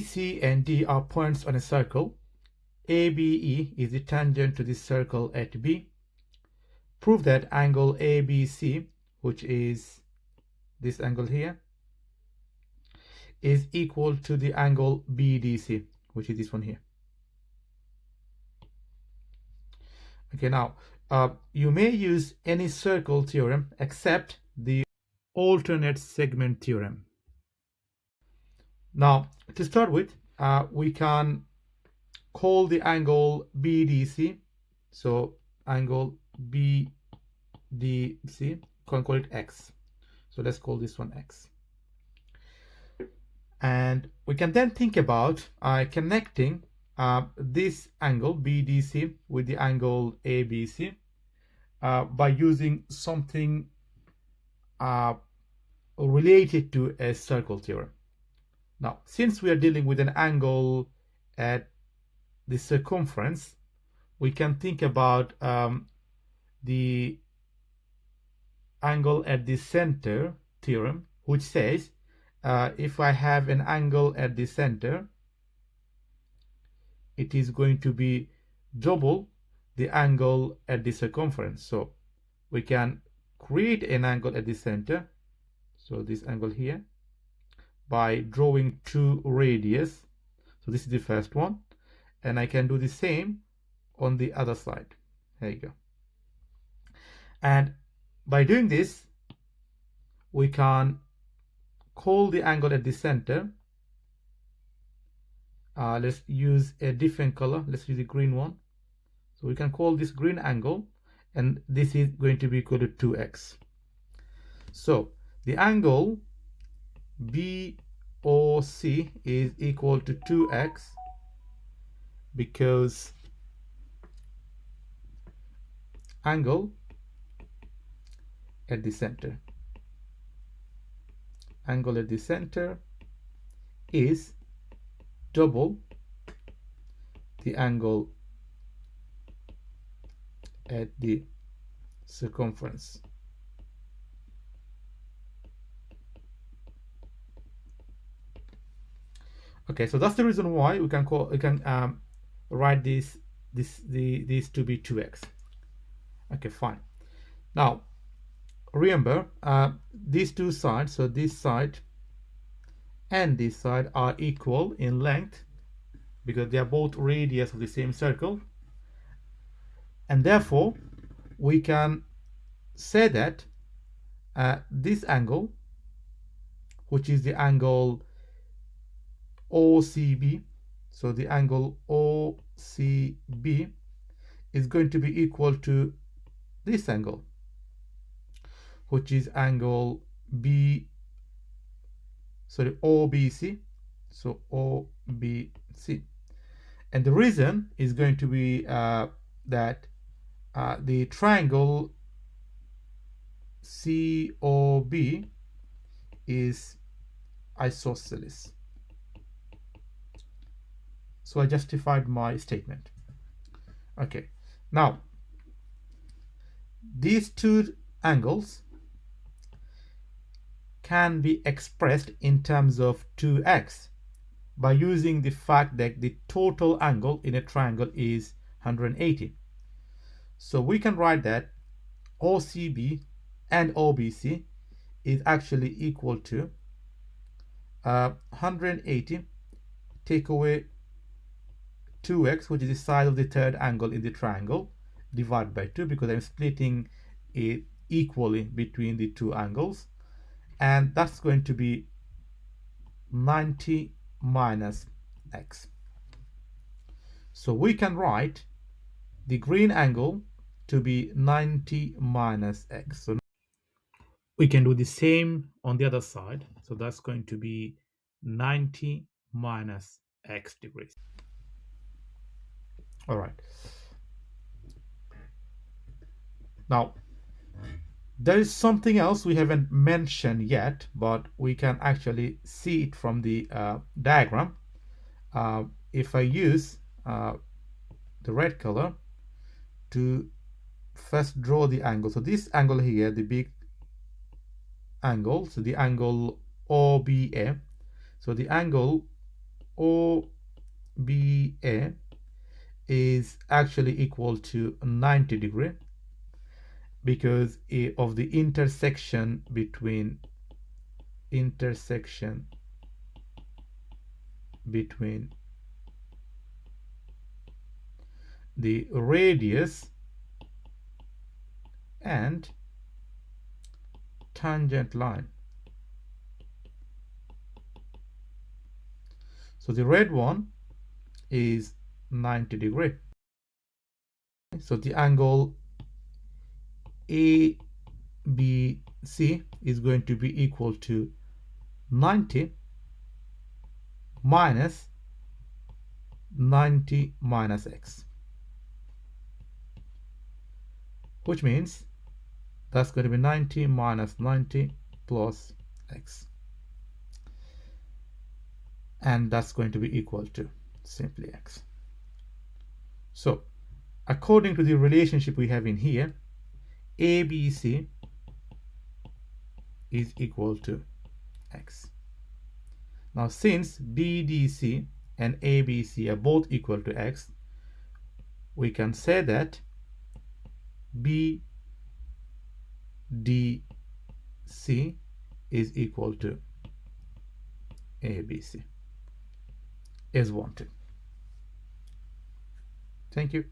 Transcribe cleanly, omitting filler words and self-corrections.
C and D are points on a circle. ABE is the tangent to the circle at B. Prove that angle ABC, which is this angle here, is equal to the angle BDC, which is this one here. Okay, now you may use any circle theorem except the alternate segment theorem. Now, to start with, we can call the angle BDC. So angle BDC, can call it X. So let's call this one X. And we can then think about connecting this angle BDC with the angle ABC by using something related to a circle theorem. Now, since we are dealing with an angle at the circumference, we can think about the angle at the center theorem, which says if I have an angle at the center, it is going to be double the angle at the circumference. So we can create an angle at the center, so this angle here, by drawing two radius. So this is the first one, and I can do the same on the other side. There you go. And by doing this, we can call the angle at the center. Let's use a different color. Let's use the green one. So we can call this green angle, and this is going to be equal to 2x. So the angle BOC is equal to 2x because angle at the center is double the angle at the circumference. Okay, so that's the reason why we can write these to be 2x. Okay, fine. Now remember, these two sides, so this side and this side, are equal in length because they are both radius of the same circle, and therefore we can say that this angle, which is the angle OCB, so the angle OCB is going to be equal to this angle, which is angle OBC, so OBC. And the reason is going to be that the triangle COB is isosceles. So I justified my statement. Okay, now these two angles can be expressed in terms of 2x by using the fact that the total angle in a triangle is 180. So we can write that OCB and OBC is actually equal to 180 take away 2x, which is the side of the third angle in the triangle, divided by 2 because I'm splitting it equally between the two angles, and that's going to be 90 minus x. So we can write the green angle to be 90 minus x. So we can do the same on the other side. So that's going to be 90 minus x degrees. All right. Now, there is something else we haven't mentioned yet, but we can actually see it from the diagram. If I use the red color to first draw the angle, so this angle here, the big angle, so the angle OBA, so the angle OBA is actually equal to 90 degree because of the intersection between the radius and tangent line. So the red one is 90 degree. So the angle ABC is going to be equal to 90 minus 90 minus x, which means that's going to be 90 minus 90 plus x, and that's going to be equal to simply x. So according to the relationship we have in here, ABC is equal to x. Now since BDC and ABC are both equal to x, we can say that BDC is equal to ABC as wanted. Thank you.